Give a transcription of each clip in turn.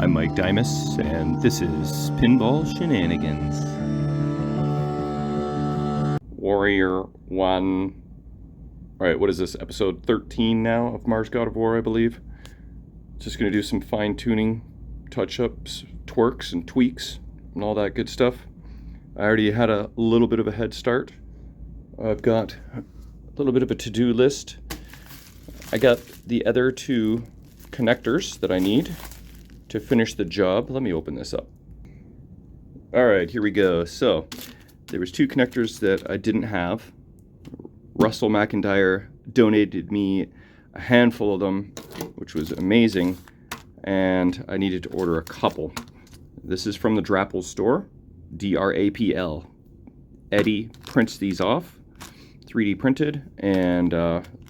I'm Mike Dimas, and this is Pinball Shenanigans. Warrior 1. Alright, what is this? Episode 13 now of Mars God of War, I believe. Just going to do some fine-tuning, touch-ups, twerks, and tweaks, and all that good stuff. I already had a little bit of a head start. I've got a little bit of a to-do list. I got the other two connectors that I need to finish the job. Let me open this up. Alright, here we go. So, there was two connectors that I didn't have. Russell McIntyre donated me a handful of them, which was amazing, and I needed to order a couple. This is from the Drapple store, D-R-A-P-L. Eddie prints these off, 3D printed, and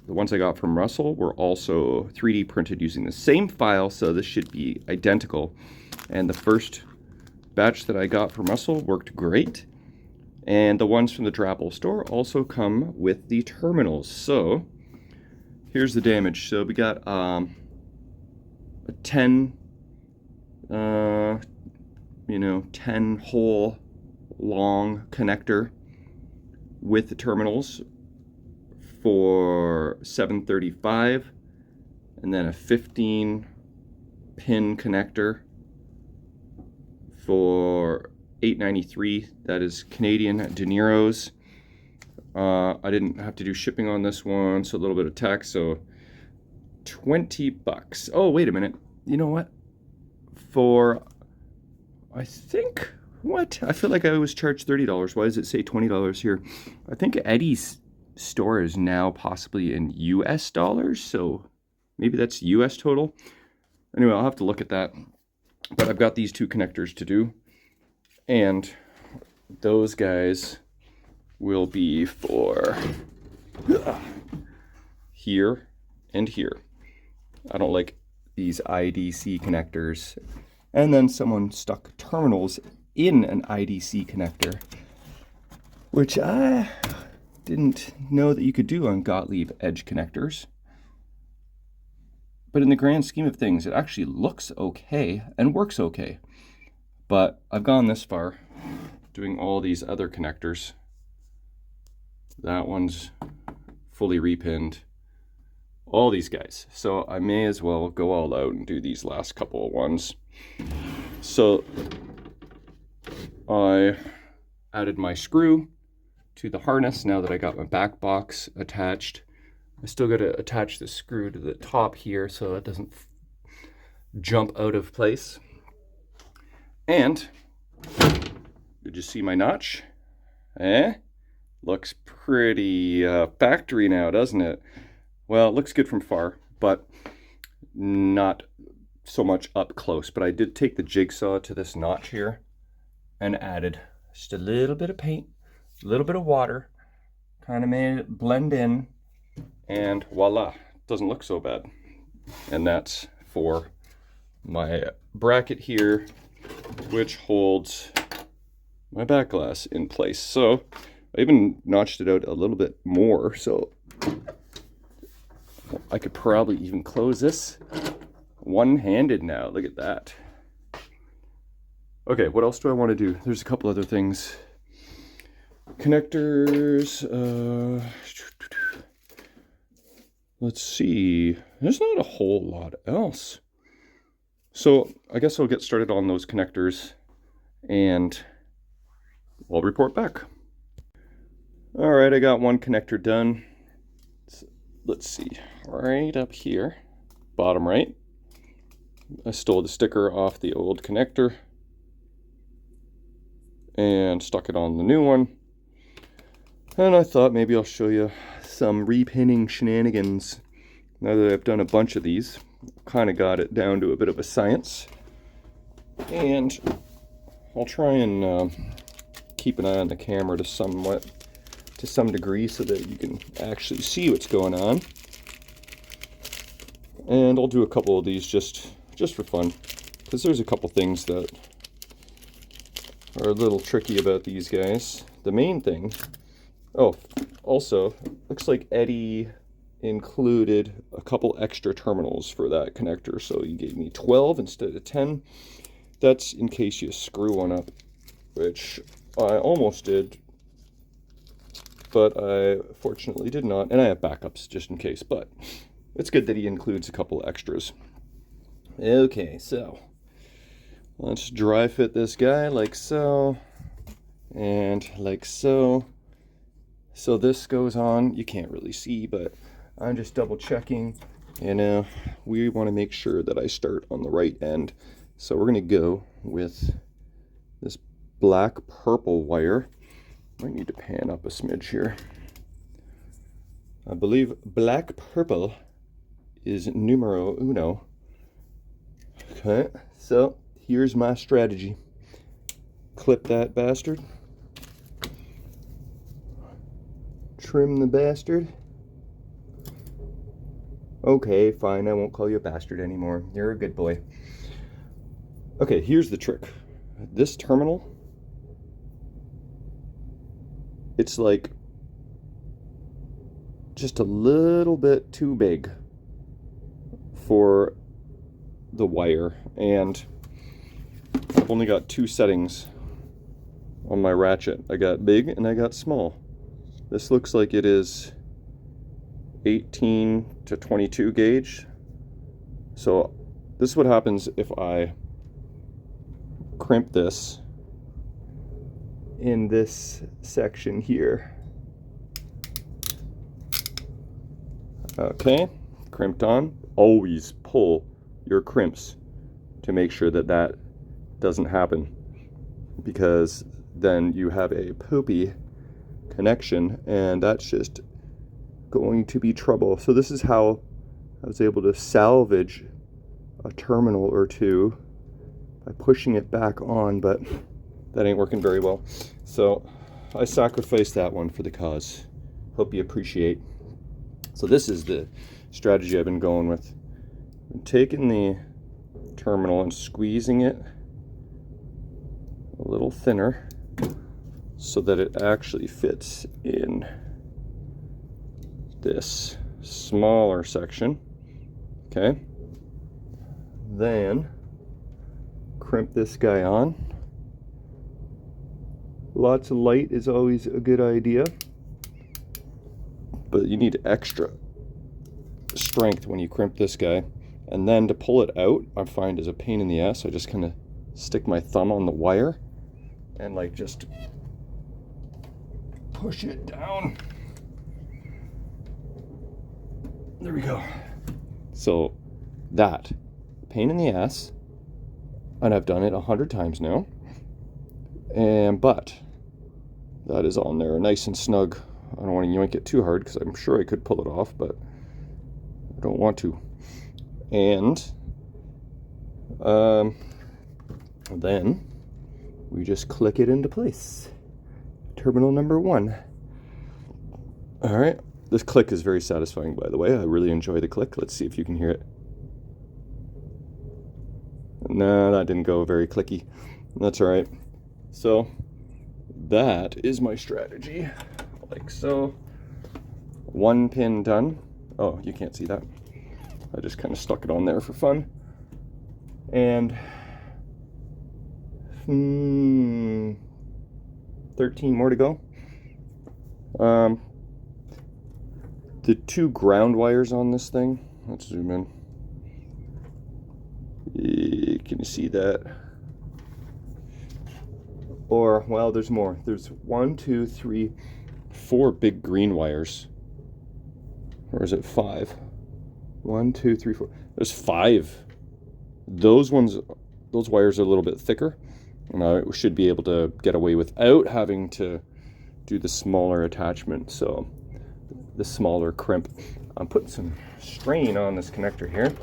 the ones I got from Russell were also 3D printed using the same file, so this should be identical. And the first batch that I got from Russell worked great. And the ones from the Drapple store also come with the terminals. So here's the damage. So we got a 10 hole long connector with the terminals for 735, and then a 15 pin connector for 893. That is Canadian De Niro's. I didn't have to do shipping on this one, so a little bit of tax, so $20. Oh, wait a minute. You know what? For, I think, what? I feel like I was charged $30. Why does it say $20 here? I think Eddie's store is now possibly in US dollars, so maybe that's US total. Anyway, I'll have to look at that. But I've got these two connectors to do, and those guys will be for here and here. I don't like these IDC connectors. And then someone stuck terminals in an IDC connector, which I didn't know that you could do on Gottlieb edge connectors. But in the grand scheme of things, it actually looks okay and works okay. But I've gone this far doing all these other connectors. That one's fully repinned. All these guys. So I may as well go all out and do these last couple of ones. So I added my screw to the harness now that I got my back box attached. I still got to attach the screw to the top here so it doesn't jump out of place. And did you see my notch? Looks pretty factory now, doesn't it? Well, it looks good from far, but not so much up close. But I did take the jigsaw to this notch here and added just a little bit of paint, a little bit of water, kind of made it blend in, and voila, doesn't look so bad. And that's for my bracket here, which holds my back glass in place. So I even notched it out a little bit more, so I could probably even close this one-handed now. Look at that. Okay, what else do I want to do? There's a couple other things. Connectors. Let's see. There's not a whole lot else. So I guess I'll get started on those connectors and I'll report back. Alright, I got one connector done. Let's see. Right up here, bottom right. I stole the sticker off the old connector and stuck it on the new one. And I thought maybe I'll show you some repinning shenanigans. Now that I've done a bunch of these, kind of got it down to a bit of a science. And I'll try and keep an eye on the camera to some degree so that you can actually see what's going on. And I'll do a couple of these just for fun, because there's a couple things that are a little tricky about these guys. The main thing, oh, also, looks like Eddie included a couple extra terminals for that connector. So you gave me 12 instead of 10. That's in case you screw one up, which I almost did, but I fortunately did not. And I have backups just in case, but it's good that he includes a couple extras. Okay, so let's dry fit this guy like so, and like so. So this goes on, you can't really see, but I'm just double checking, and we want to make sure that I start on the right end. So we're going to go with this black purple wire. I need to pan up a smidge here. I believe black purple is numero uno. Okay, so here's my strategy. Clip that bastard. Trim the bastard. Okay, fine, I won't call you a bastard anymore. You're a good boy. Okay, here's the trick. This terminal, it's like just a little bit too big for the wire, and I've only got two settings on my ratchet. I got big and I got small. This looks like it is 18 to 22 gauge. So this is what happens if I crimp this in this section here. Okay, crimped on. Always pull your crimps to make sure that that doesn't happen, because then you have a poopy connection and that's just going to be trouble. So this is how I was able to salvage a terminal or two by pushing it back on, but that ain't working very well. So I sacrificed that one for the cause. Hope you appreciate. So this is the strategy I've been going with. I'm taking the terminal and squeezing it a little thinner so that it actually fits in this smaller section. Okay. Then crimp this guy on. Lots of light is always a good idea, but you need extra strength when you crimp this guy. And then to pull it out, I find is a pain in the ass. I just kind of stick my thumb on the wire and like just push it down. There we go. So that, pain in the ass, and I've done it 100 times now. But that is on there, nice and snug. I don't want to yank it too hard because I'm sure I could pull it off, but I don't want to. And then we just click it into place. Terminal number 1. All right, this click is very satisfying, by the way. I really enjoy the click. Let's see if you can hear it. No, that didn't go very clicky. That's all right. So that is my strategy, like so. 1 pin done. Oh, you can't see that. I just kind of stuck it on there for fun. And 13 more to go. The 2 ground wires on this thing, let's zoom in. Can you see that? Or, well, there's more. There's 1, 2, 3, 4 big green wires. Or is it 5? 1, 2, 3, 4. There's 5. Those wires are a little bit thicker, and I should be able to get away without having to do the smaller attachment. So the smaller crimp. I'm putting some strain on this connector here.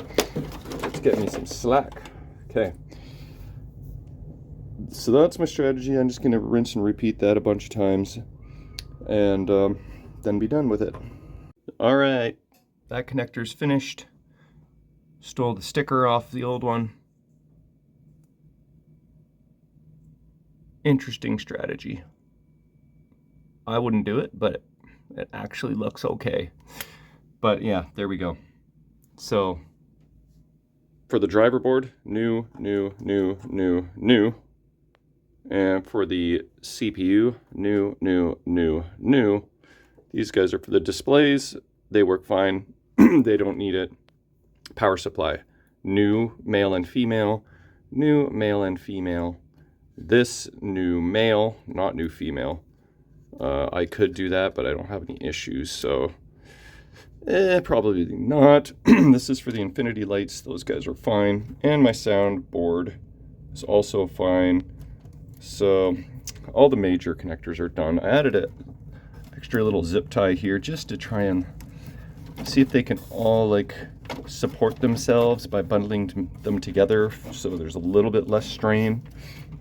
Let's get me some slack. Okay. So that's my strategy. I'm just going to rinse and repeat that a bunch of times, and then be done with it. All right, that connector's finished. Stole the sticker off the old one. Interesting strategy. I wouldn't do it, but it actually looks okay. But yeah, there we go. So for the driver board, new. And for the CPU, new. These guys are for the displays. They work fine. They don't need it. Power supply, new male and female, new male and female. This new male, not new female. I could do that, but I don't have any issues, so probably not. This is for the infinity lights. Those guys are fine. And my sound board is also fine. So all the major connectors are done. I added an extra little zip tie here just to try and see if they can all like support themselves by bundling them together, so there's a little bit less strain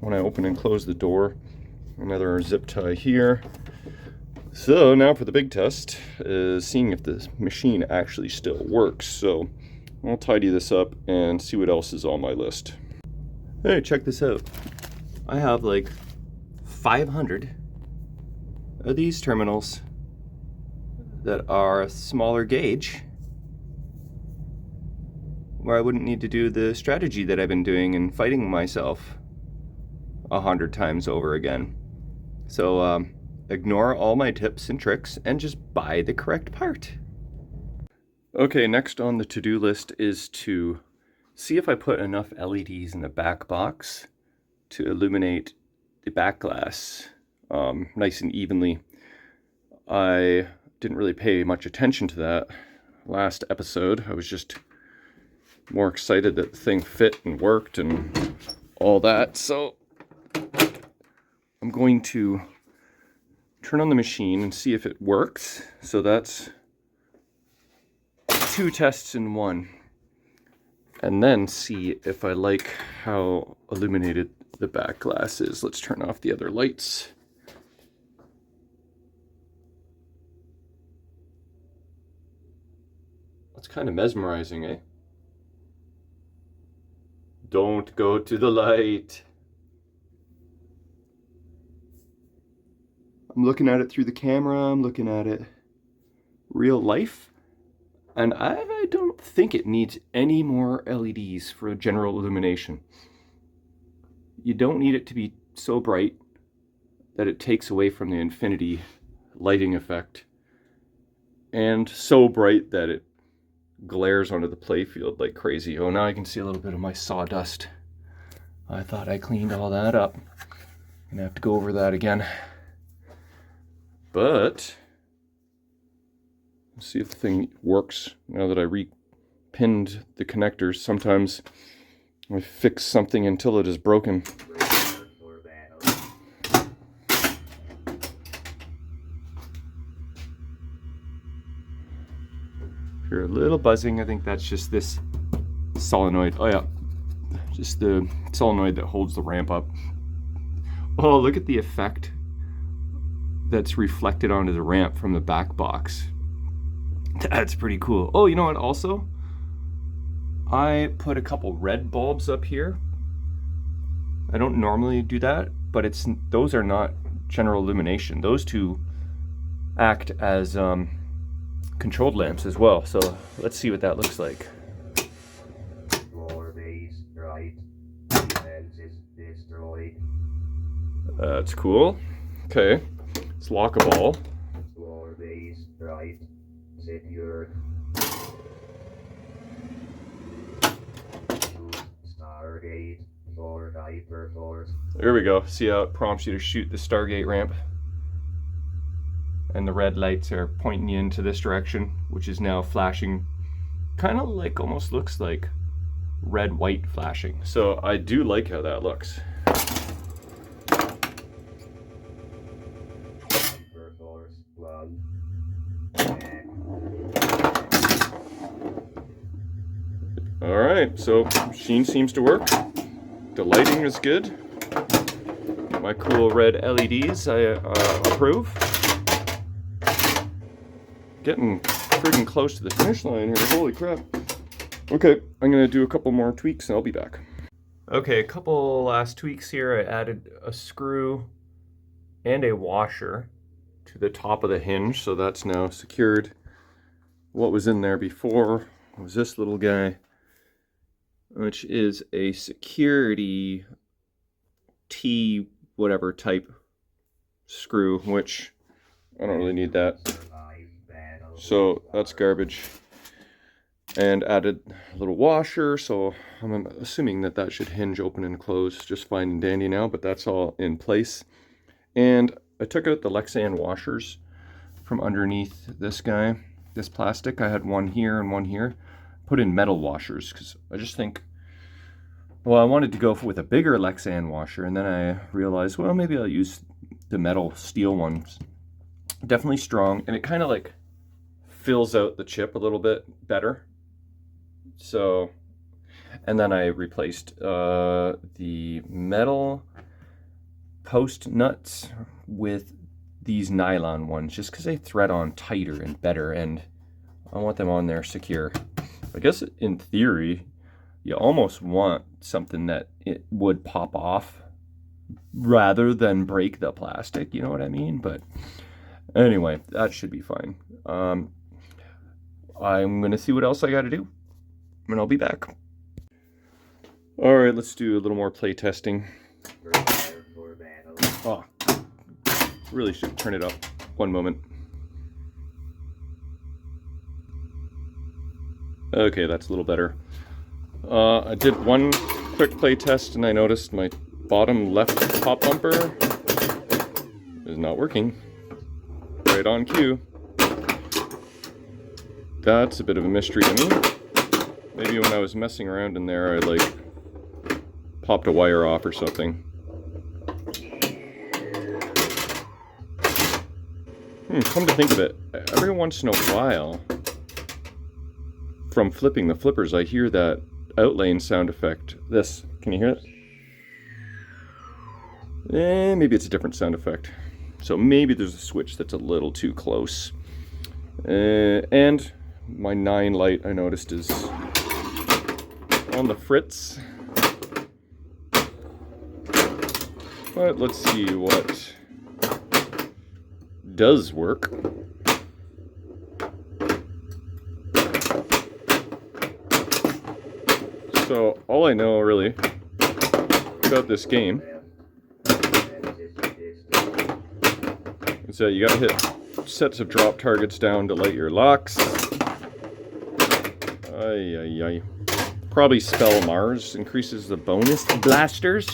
when I open and close the door. Another zip tie here. So now for the big test is seeing if the machine actually still works. So I'll tidy this up and see what else is on my list. Hey, check this out. I have like 500 of these terminals that are a smaller gauge, where I wouldn't need to do the strategy that I've been doing and fighting myself 100 times over again. So ignore all my tips and tricks and just buy the correct part. Okay, next on the to-do list is to see if I put enough LEDs in the back box to illuminate the back glass nice and evenly. I didn't really pay much attention to that last episode. I was just more excited that the thing fit and worked and all that. So I'm going to turn on the machine and see if it works. So that's 2 tests in 1. And then see if I like how illuminated the back glass is. Let's turn off the other lights. That's kind of mesmerizing, eh? Don't go to the light. I'm looking at it through the camera, I'm looking at it real life, and I don't think it needs any more LEDs for general illumination. You don't need it to be so bright that it takes away from the infinity lighting effect, and so bright that it glares onto the playfield like crazy. Oh, now I can see a little bit of my sawdust. I thought I cleaned all that up. I'm gonna have to go over that again. But let's see if the thing works now that I repinned the connectors. Sometimes I fix something until it is broken. If you're a little buzzing, I think that's just this solenoid. Oh yeah, just the solenoid that holds the ramp up. Oh, look at the effect that's reflected onto the ramp from the back box. That's pretty cool. Oh, you know what also? I put a couple red bulbs up here. I don't normally do that, but those are not general illumination. Those two act as controlled lamps as well. So let's see what that looks like. That's cool. Okay, let's lock a ball. There we go. See how it prompts you to shoot the Stargate ramp? And the red lights are pointing you into this direction, which is now flashing, kind of like, almost looks like red-white flashing. So I do like how that looks. All right, so machine seems to work. The lighting is good. My cool red LEDs, I approve. Getting freaking close to the finish line here, holy crap. Okay, I'm gonna do a couple more tweaks and I'll be back. Okay, a couple last tweaks here. I added a screw and a washer to the top of the hinge, so that's now secured what was in there before was this little guy, which is a security T whatever type screw, which I don't really need that. So that's garbage. And added a little washer, so I'm assuming that that should hinge open and close just fine and dandy now, but that's all in place. And I took out the Lexan washers from underneath this guy, this plastic. I had one here and one here. Put in metal washers because I just think, well, I wanted to go with a bigger Lexan washer, and then I realized, well, maybe I'll use the metal steel ones. Definitely strong, and it kind of like fills out the chip a little bit better. So, and then I replaced the metal post nuts with these nylon ones just because they thread on tighter and better, and I want them on there secure. I guess in theory, you almost want something that it would pop off rather than break the plastic, you know what I mean? But anyway, that should be fine. I'm going to see what else I got to do, and I'll be back. All right, let's do a little more play testing. Oh, really should turn it up. One moment. Okay, that's a little better. I did one quick play test and I noticed my bottom left pop bumper is not working. Right on cue. That's a bit of a mystery to me. Maybe when I was messing around in there, I like popped a wire off or something. Come to think of it, every once in a while, from flipping the flippers, I hear that outlane sound effect. This, can you hear it? Maybe it's a different sound effect. So maybe there's a switch that's a little too close. And my 9 light, I noticed, is on the fritz. But let's see what does work. So all I know really about this game is that you gotta hit sets of drop targets down to light your locks. Probably spell Mars increases the bonus blasters.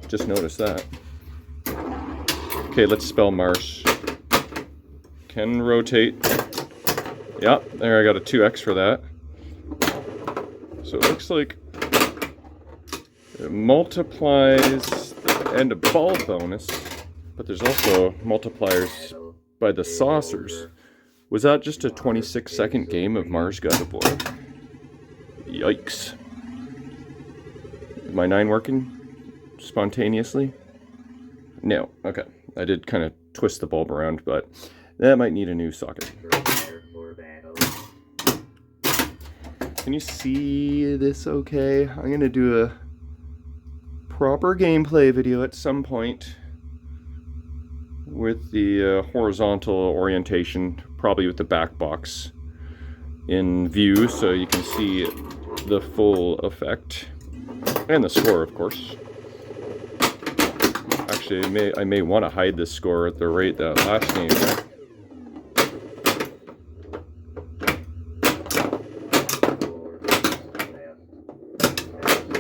Just noticed that. Okay, let's spell Mars. Can rotate. Yep, there I got a 2x for that. So it looks like it multiplies the end of ball bonus, but there's also multipliers by the saucers. Was that just a 26-second game of Mars God of War? Yikes. Is my 9 working spontaneously? No, okay. I did kind of twist the bulb around, but that might need a new socket. Can you see this okay? I'm going to do a proper gameplay video at some point with the horizontal orientation, probably with the back box in view so you can see the full effect. And the score, of course. Actually, I may want to hide this score at the rate that last game did.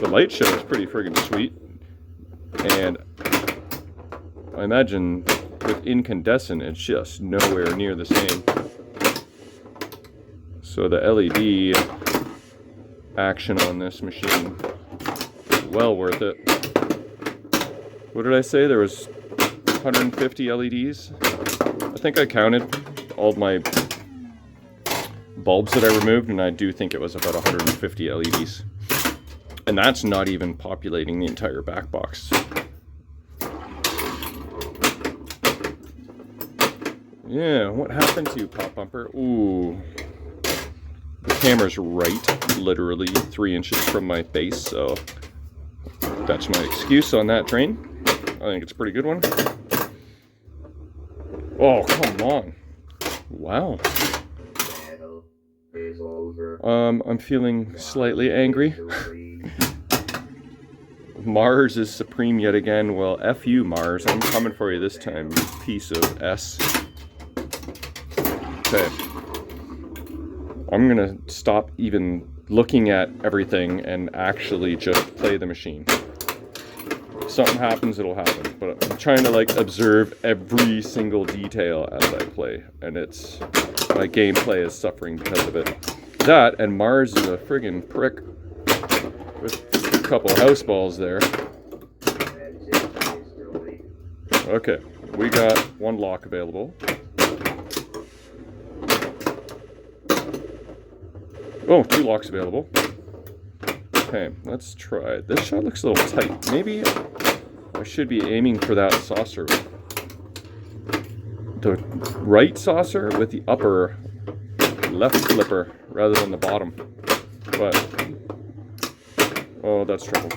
The light show is pretty friggin' sweet. And I imagine with incandescent, it's just nowhere near the same. So the LED action on this machine, well worth it. What did I say? There was 150 LEDs. I think I counted all my bulbs that I removed, and I do think it was about 150 LEDs. And that's not even populating the entire back box. Yeah, what happened to you, Pop Bumper? Ooh. The camera's right, literally 3 inches from my face, so that's my excuse on that train. I think it's a pretty good one. Oh, come on. Wow. I'm feeling slightly angry. Mars is supreme yet again. Well, F you, Mars. I'm coming for you this time, you piece of S. Okay. I'm gonna stop even looking at everything and actually just play the machine. If something happens, it'll happen. But I'm trying to like observe every single detail as I play, and my gameplay is suffering because of it. That, and Mars is a friggin' prick with a couple house balls there. Okay, we got one lock available. Oh, 2 locks available. Okay, let's try it. This shot looks a little tight. Maybe I should be aiming for that saucer. The right saucer with the upper left flipper rather than the bottom. But, oh, that's trouble.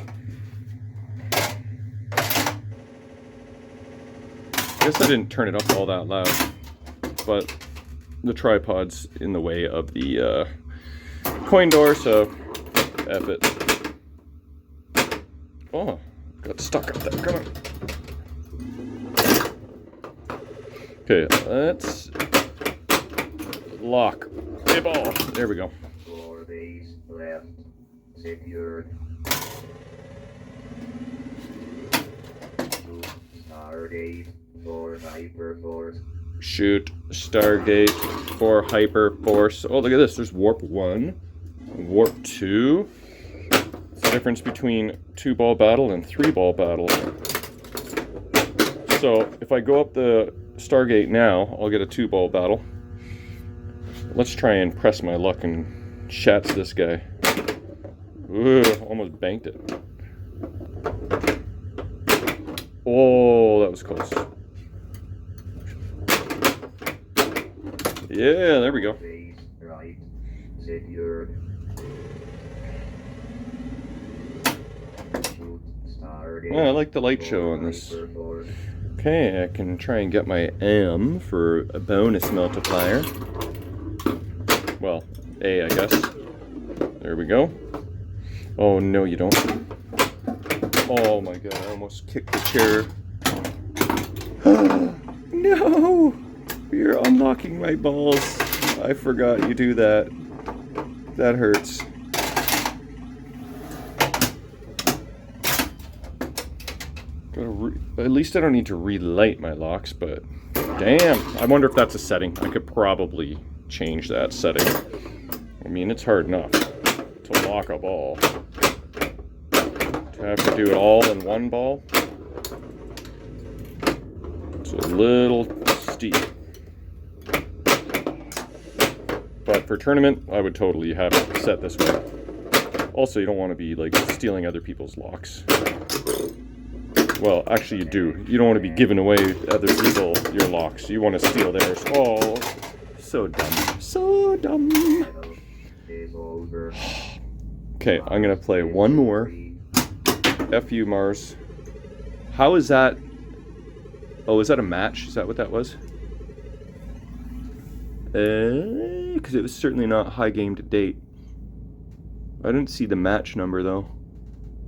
I guess I didn't turn it up all that loud, but the tripod's in the way of the coin door, so F it. Oh, got stuck up there. Come on. Okay, let's lock. Hey, ball. There we go. 4 base left, secured. Stargate for Hyperforce. Shoot Stargate for Hyperforce. Oh, look at this. There's Warp 1, Warp 2. It's the difference between 2-ball battle and 3-ball battle. So if I go up the Stargate now, I'll get a 2-ball battle. Let's try and press my luck and shats this guy. Ooh, almost banked it. Oh, that was close. Yeah, there we go. Right, secured. Oh, I like the light show on this. Okay, I can try and get my M for a bonus multiplier. Well, A, I guess. There we go. Oh, no, you don't. Oh my god, I almost kicked the chair. No! You're unlocking my balls. I forgot you do that. That hurts. At least I don't need to relight my locks, but damn. I wonder if that's a setting. I could probably change that setting. I mean, it's hard enough to lock a ball. To have to do it all in one ball, it's a little steep. But for tournament, I would totally have it set this way. Also, you don't want to be like stealing other people's locks. Well, actually you do. You don't want to be giving away other people your locks. You want to steal theirs. Oh, so dumb. So dumb. Okay, I'm going to play one more. F you, Mars. How is that? Oh, is that a match? Is that what that was? Because it was certainly not high game to date. I didn't see the match number though.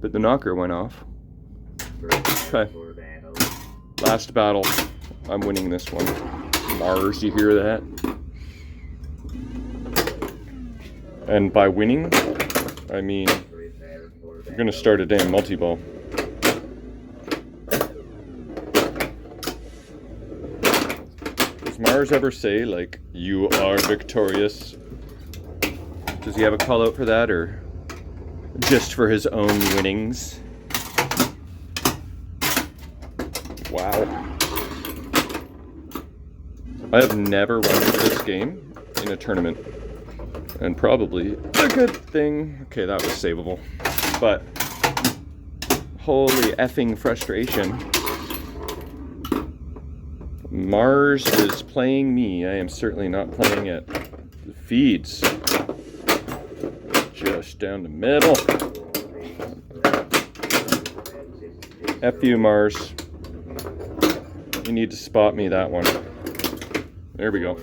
But the knocker went off. Okay. Last battle. I'm winning this one. Mars, you hear that? And by winning, I mean I'm gonna start a damn multi-ball. Does Mars ever say, like, you are victorious? Does he have a call out for that, or just for his own winnings? Wow. I have never run into this game in a tournament. And probably a good thing. Okay, that was savable. But holy effing frustration. Mars is playing me. I am certainly not playing it. The feeds. Just down the middle. F you, Mars. You need to spot me that one. There we go.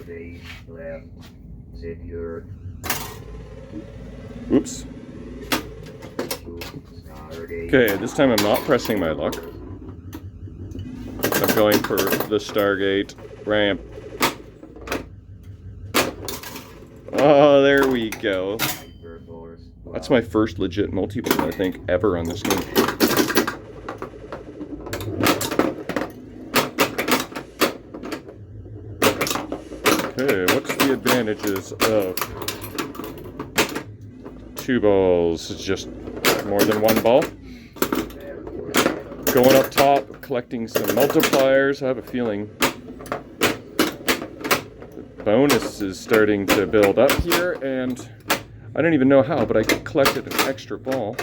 Oops. Stardate. Okay, this time I'm not pressing my luck. I'm going for the Stargate ramp. Oh, there we go. Hyperforce. That's my first legit multi-ball, I think, ever on this game. Okay, what's the advantages of 2 balls? It's just more than 1 ball. Going up top, collecting some multipliers. I have a feeling the bonus is starting to build up here, and I don't even know how, but I collected an extra ball.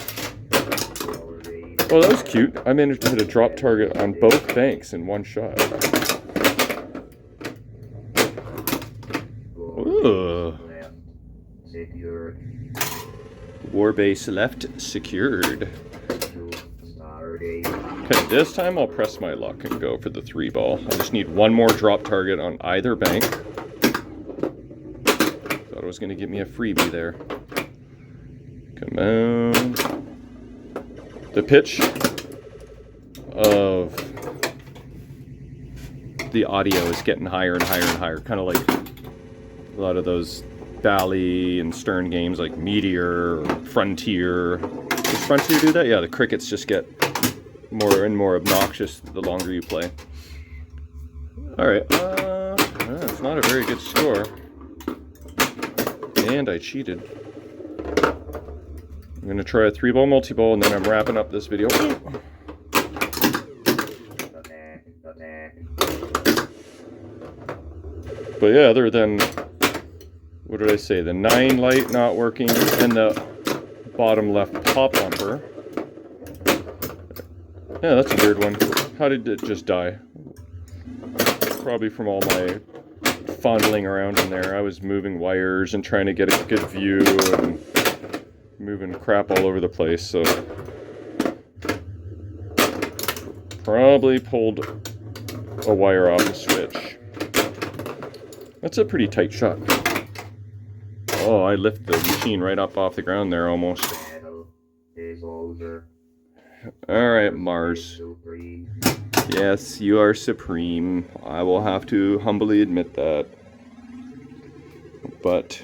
Oh, that was cute. I managed to hit a drop target on both banks in one shot. Ooh. Secured. Warbase left secured. Stardate. Okay, this time I'll press my luck and go for the 3 ball. I just need 1 more drop target on either bank. Thought it was going to give me a freebie there. Come on. The pitch of the audio is getting higher and higher and higher. Kind of like a lot of those Bally and Stern games like Meteor or Frontier. Does Frontier do that? Yeah, the crickets just get more and more obnoxious the longer you play. Alright, it's not a very good score. And I cheated. I'm going to try a 3-ball multi-ball and then I'm wrapping up this video. But yeah, other than, what did I say, the 9 light not working and the bottom left pop bumper. Yeah, that's a weird one. How did it just die? Probably from all my fondling around in there. I was moving wires and trying to get a good view and moving crap all over the place, so probably pulled a wire off the switch. That's a pretty tight shot. Oh, I lift the machine right up off the ground there almost. Battle is over. Alright, Mars. Supreme. Yes, you are supreme. I will have to humbly admit that. But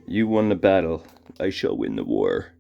you won the battle. I shall win the war.